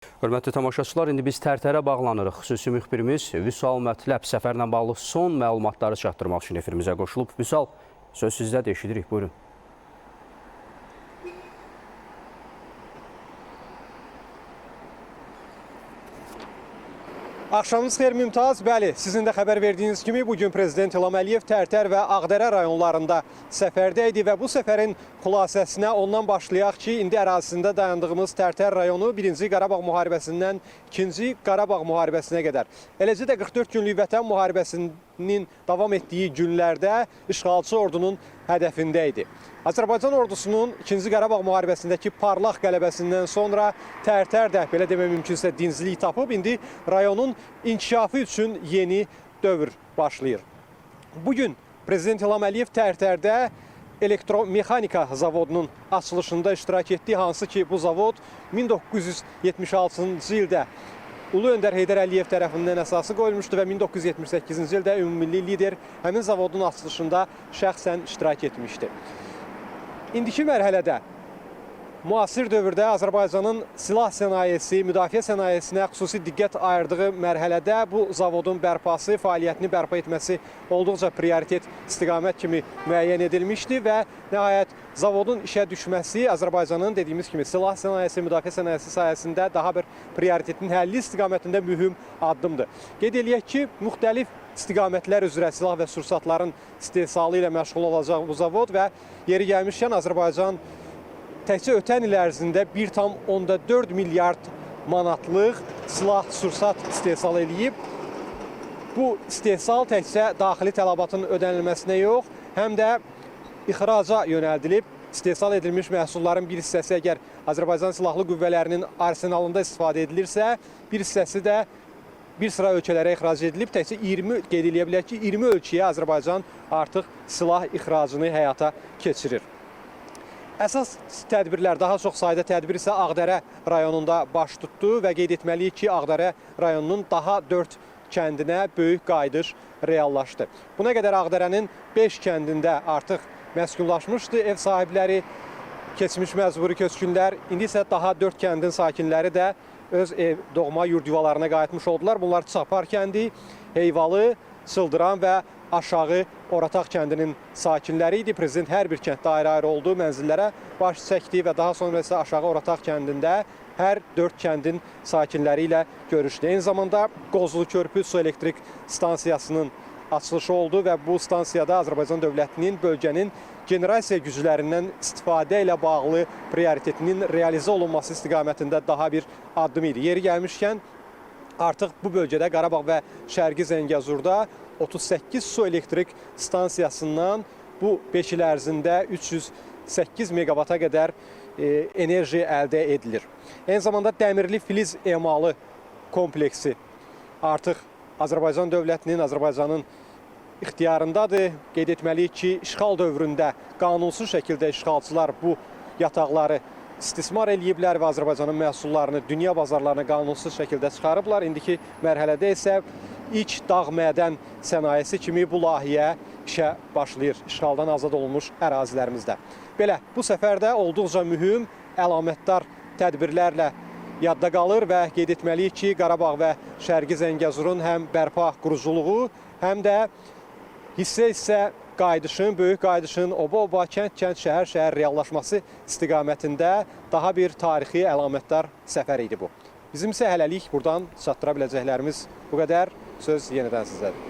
Hörmətli tamaşaçılar, indi biz Tərtərə bağlanırıq. Xüsusi müxbirimiz Vüsal Mətləb səfərlə bağlı son məlumatları çatdırmaq üçün efirimizə qoşulub. Vüsal, söz sizdədir, eşidirik, buyurun. Axşamınız xeyir Mümtaz. Bəli, sizin də xəbər verdiyiniz kimi bugün Prezident İlham Əliyev Tərtər və Ağdərə rayonlarında səfərdə idi və bu səfərin xülasəsinə ondan başlayaq ki, indi ərazisində dayandığımız Tərtər rayonu 1-ci Qarabağ müharibəsindən 2-ci Qarabağ müharibəsinə qədər, eləcə də 44 günlük Vətən müharibəsinin davam etdiyi günlərdə işğalçı ordunun hədəfində idi. Azərbaycan ordusunun 2-ci Qarabağ müharibəsindəki parlaq qələbəsindən sonra Tərtər də, belə demək mümkünsə, dinclik tapıb, indi rayonun inkişafı üçün yeni dövr başlayır. Bugün Prezident İlham Əliyev Tərtərdə elektromexanika zavodunun açılışında iştirak etdi, hansı ki bu zavod 1976-cı ildə Ulu Öndər Heydər Əliyev tərəfindən əsası qoyulmuşdu və 1978-ci ildə ümummilli lider həmin zavodun açılışında şəxsən iştirak etmişdi. İndiki mərhələdə müasir dövrdə Azərbaycanın silah sənayesi, müdafiə sənayesinə xüsusi diqqət ayırdığı mərhələdə bu zavodun bərpası, fəaliyyətini bərpa etməsi olduqca prioritet istiqamət kimi müəyyən edilmişdi və nəhayət zavodun işə düşməsi Azərbaycanın dediyimiz kimi silah sənayesi, müdafiə sənayesi sayəsində daha bir prioritetin həlli istiqamətində mühüm addımdır. Qeyd eləyək ki, müxtəlif istiqamətlər üzrə silah və sursatların istehsalı ilə məşğul olacaq bu zavod və yeri gəlmişkən Azərbaycan təkcə ötən il ərzində 1,4 milyard manatlıq silah sursat istehsal edib. Bu istehsal təkcə daxili tələbatın ödənilməsinə yox, həm də ixraca yönəldilib. İstehsal edilmiş məhsulların bir hissəsi əgər Azərbaycan Silahlı Qüvvələrinin arsenalında istifadə edilirsə, bir hissəsi də bir sıra ölkələrə ixrac edilib. Təkcə 20, qeyd eləyə bilər ki, 20 ölkəyə Azərbaycan artıq silah ixracını həyata keçirir. Əsas tədbirlər, daha çox sayda tədbir isə Ağdərə rayonunda baş tutdu və qeyd etməliyik ki, Ağdərə rayonunun daha 4 kəndinə böyük qayıdış reallaşdı. Buna qədər Ağdərənin 5 kəndində artıq məskunlaşmışdı ev sahibləri, keçmiş məcburi köçkünlər. İndi isə daha 4 kəndin sakinləri də öz doğma yurd yuvalarına qayıtmış oldular. Bunlar Çapar kəndi, Heyvalı, Çıldıran və aşağı Orataq kəndinin sakinləri idi. Prezident hər bir kənddə ayrı-ayrı olduğu mənzillərə baş çəkdi və daha sonra isə aşağı Orataq kəndində hər 4 kəndin sakinləri ilə görüşdü. Eyni zamanda Qozlu Körpü su elektrik stansiyasının açılışı oldu və bu stansiyada Azərbaycan dövlətinin bölgənin generasiya güclərindən istifadə ilə bağlı prioritetinin realizə olunması istiqamətində daha bir addım idi. Yeri gəlmişkən artıq bu bölgədə Qarabağ və Şərqi Zəngəzurda 38 su elektrik stansiyasından bu 5 il ərzində 308 megavata qədər enerji əldə edilir. Eyni zamanda Dəmirli Filiz emalı kompleksi artıq Azərbaycan dövlətinin, Azərbaycanın ixtiyarındadır. Qeyd etməliyik ki, işğal dövründə qanunsuz şəkildə işğalçılar bu yataqları istismar eləyiblər və Azərbaycanın məhsullarını dünya bazarlarına qanunsuz şəkildə çıxarıblar. İndiki mərhələdə isə ilk dağ mədən sənayesi kimi bu layihə işə başlayır işğaldan azad olunmuş ərazilərimizdə. Belə, bu səfərdə olduqca mühüm, əlamətdar tədbirlərlə yadda qalır və qeyd etməliyik ki, Qarabağ və Şərqi Zəngəzurun həm bərpa quruculuğu, həm də hissə-hissə qayıdışın, böyük qayıdışın oba-oba, kənd-kənd, şəhər-şəhər reallaşması istiqamətində daha bir tarixi əlamətdar səfər idi bu. Bizim isə hələlik buradan çatdıra biləcəklərimiz bu qədər. Söz yenidən sizdədir.